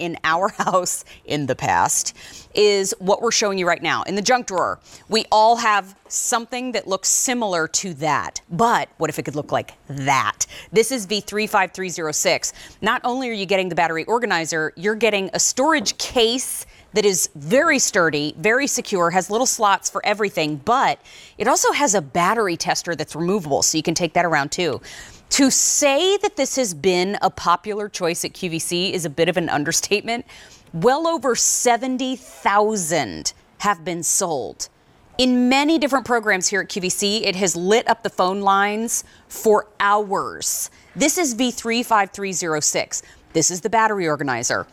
in our house in the past is what we're showing you right now. In the junk drawer, we all have something that looks similar to that. But what if it could look like that? This is V35306. Not only are you getting the battery organizer, you're getting a storage case that is very sturdy, very secure, has little slots for everything, but it also has a battery tester that's removable, so you can take that around too. To say that this has been a popular choice at QVC is a bit of an understatement. Well over 70,000 have been sold. In many different programs here at QVC, it has lit up the phone lines for hours. This is V35306. This is the battery organizer.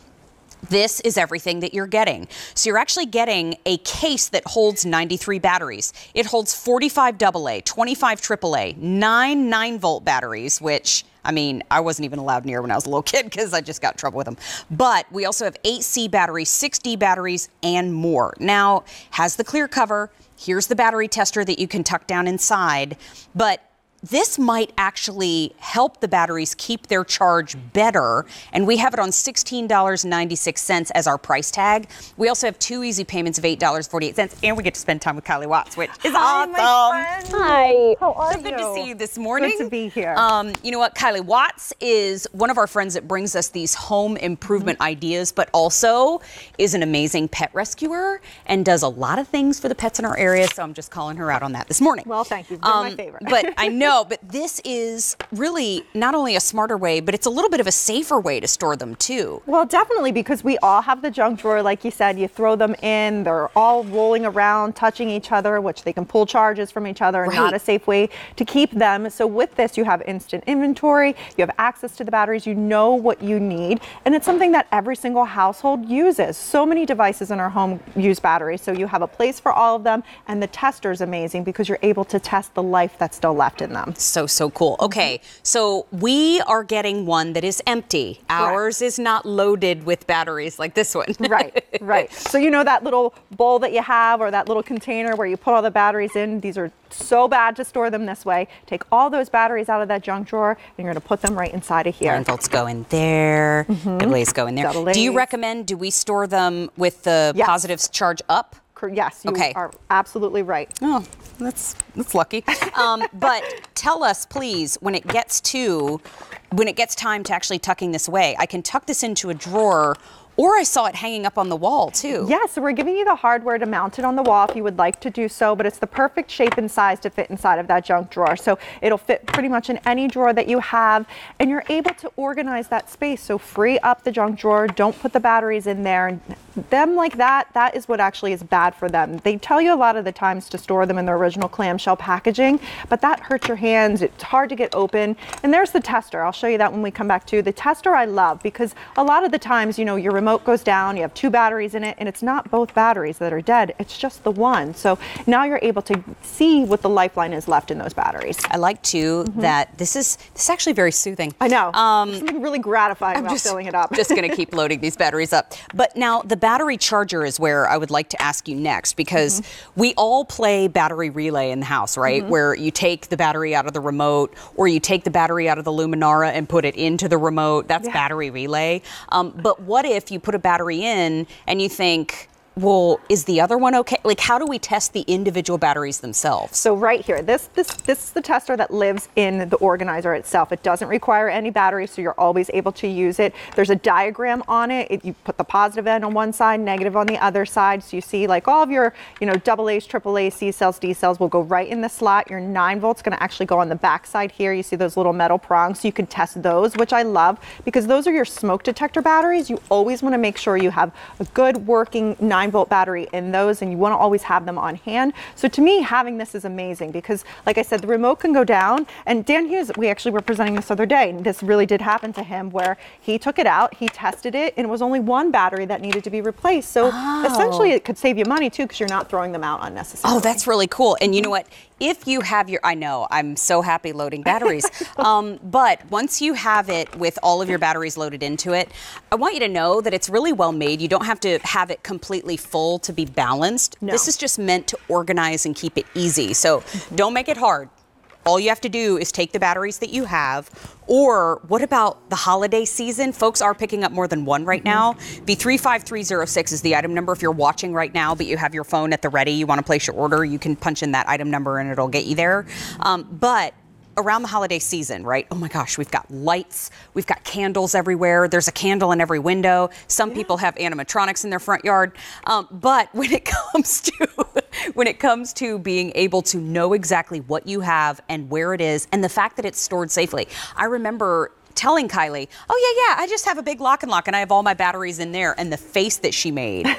This is everything that you're getting. So you're actually getting a case that holds 93 batteries. It holds 45 AA, 25 AAA, 9 9-volt batteries, which, I mean, I wasn't even allowed near when I was a little kid because I just got in trouble with them. But we also have 8 C batteries, 6 D batteries, and more. Now, has the clear cover. Here's the battery tester that you can tuck down inside. But this might actually help the batteries keep their charge better, and we have it on $16.96 as our price tag. We also have 2 easy payments of $8.48, and we get to spend time with Kylie Watts, which is awesome. Hi, how are you? Good to see you this morning. Good to be here. You know what? Kylie Watts is one of our friends that brings us these home improvement ideas, but also is an amazing pet rescuer and does a lot of things for the pets in our area, so I'm just calling her out on that this morning. Well, thank you. You're my favorite. But I know. But this is really not only a smarter way, but it's a little bit of a safer way to store them too. Well, definitely, because we all have the junk drawer, like you said. You throw them in, they're all rolling around, touching each other, which they can pull charges from each other, and not a safe way to keep them. So with this, you have instant inventory, you have access to the batteries, you know what you need, and it's something that every single household uses. So many devices in our home use batteries, so you have a place for all of them, and the tester is amazing because you're able to test the life that's still left in them. So cool. Okay, so we are getting one that is empty. Ours is not loaded with batteries like this one. Right. So you know that little bowl that you have, or that little container where you put all the batteries in? These are so bad to store them this way. Take all those batteries out of that junk drawer, and you're going to put them right inside of here. 9 volts go in there. AA's go in there. Do you recommend, do we store them with the positives charge up? Yes, you are absolutely right. Oh, that's lucky. But tell us, please, when it gets time to actually tucking this away, I can tuck this into a drawer, or I saw it hanging up on the wall too. Yeah, so we're giving you the hardware to mount it on the wall if you would like to do so, but it's the perfect shape and size to fit inside of that junk drawer. So it'll fit pretty much in any drawer that you have, and you're able to organize that space. So free up the junk drawer, don't put the batteries in there, and them like that is what actually is bad for them. They tell you a lot of the times to store them in their original clamshell packaging, but that hurts your hands. It's hard to get open. And there's the tester. I'll show you that when we come back to the tester. I love, because a lot of the times, you know, your remote goes down, you have 2 batteries in it, and it's not both batteries that are dead, it's just the one. So now you're able to see what the lifeline is left in those batteries. I like too that this is actually very soothing. I know. There's something really gratifying about filling it up. Just going to keep loading these batteries up. But now the battery charger is where I would like to ask you next, because we all play battery relay in the house, right? Where you take the battery out of the remote, or you take the battery out of the Luminara and put it into the remote. That's battery relay. But what if you put a battery in and you think, well, is the other one okay? Like, how do we test the individual batteries themselves? So right here, this is the tester that lives in the organizer itself. It doesn't require any batteries, so you're always able to use it. There's a diagram on it. You put the positive end on one side, negative on the other side. So you see, like, all of your, you know, AA's, AAA, C cells, D cells will go right in the slot. Your 9 volts going to actually go on the back side here. You see those little metal prongs, so you can test those, which I love, because those are your smoke detector batteries. You always want to make sure you have a good working 9-volt battery in those, and you want to always have them on hand. So to me, having this is amazing, because like I said, the remote can go down, and Dan Hughes, we actually were presenting this other day, and this really did happen to him, where he took it out, he tested it, and it was only 1 battery that needed to be replaced. So essentially it could save you money too, because you're not throwing them out unnecessarily. Oh, that's really cool. And you know what? If you have I know, I'm so happy loading batteries, but once you have it with all of your batteries loaded into it, I want you to know that it's really well made. You don't have to have it completely full to be balanced. No. This is just meant to organize and keep it easy. So don't make it hard. All you have to do is take the batteries that you have, or what about the holiday season? Folks are picking up more than one right now. B35306 is the item number if you're watching right now, but you have your phone at the ready, you want to place your order, you can punch in that item number and it'll get you there. But around the holiday season, right? Oh my gosh, we've got lights, we've got candles everywhere. There's a candle in every window. Some people have animatronics in their front yard. But when it comes to being able to know exactly what you have and where it is, and the fact that it's stored safely, I remember telling Kylie, oh yeah, I just have a big lock and lock and I have all my batteries in there. And the face that she made,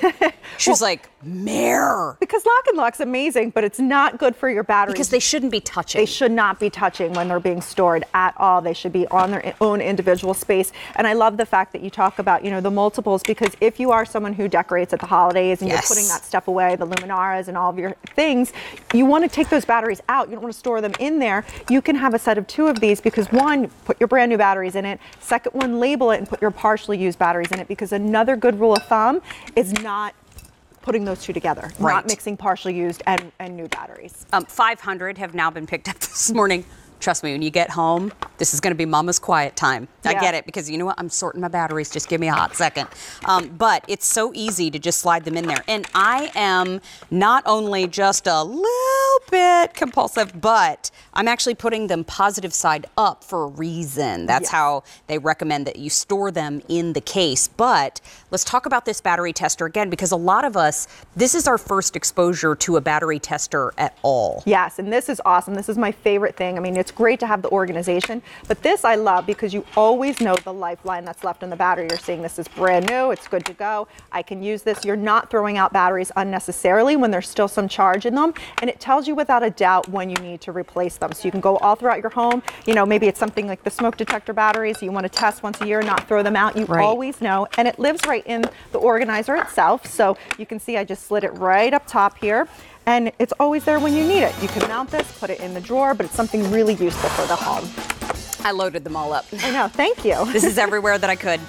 she was like, Mare. Because lock and lock's amazing, but it's not good for your batteries. Because they shouldn't be touching. They should not be touching when they're being stored at all. They should be on their own individual space. And I love the fact that you talk about, the multiples, because if you are someone who decorates at the holidays and you're putting that stuff away, the luminaras and all of your things, you want to take those batteries out. You don't want to store them in there. You can have a set of 2 of these because one, put your brand new batteries in it. Second one, label it and put your partially used batteries in it, because another good rule of thumb is not putting those 2 together, not mixing partially used and new batteries. 500 have now been picked up this morning. Trust me, when you get home, this is going to be mama's quiet time. I get it, because you know what? I'm sorting my batteries. Just give me a hot second. But it's so easy to just slide them in there. And I am not only just a little bit compulsive, but I'm actually putting them positive side up for a reason. That's how they recommend that you store them in the case. But let's talk about this battery tester again, because a lot of us, this is our first exposure to a battery tester at all. Yes, and this is awesome. This is my favorite thing. I mean, it's great to have the organization, but this I love because you always know the lifeline that's left in the battery. You're seeing this is brand new, it's good to go. I can use this. You're not throwing out batteries unnecessarily when there's still some charge in them, and it tells you without a doubt when you need to replace them. So you can go all throughout your home. Maybe it's something like the smoke detector batteries you want to test once a year, not throw them out. You always know, and it lives right in the organizer itself. So you can see I just slid it right up top here. And it's always there when you need it. You can mount this, put it in the drawer, but it's something really useful for the home. I loaded them all up. I know, thank you. This is everywhere that I could.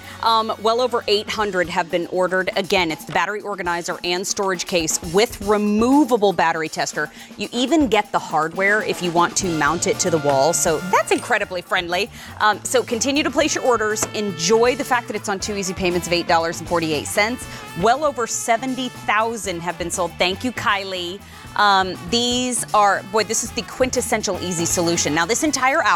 Well over 800 have been ordered. Again, it's the battery organizer and storage case with removable battery tester. You even get the hardware if you want to mount it to the wall. So that's incredibly friendly. So continue to place your orders. Enjoy the fact that it's on 2 easy payments of $8.48. Well over 70,000 have been sold. Thank you, Kylie. These are, this is the quintessential easy solution. Now, this entire hour,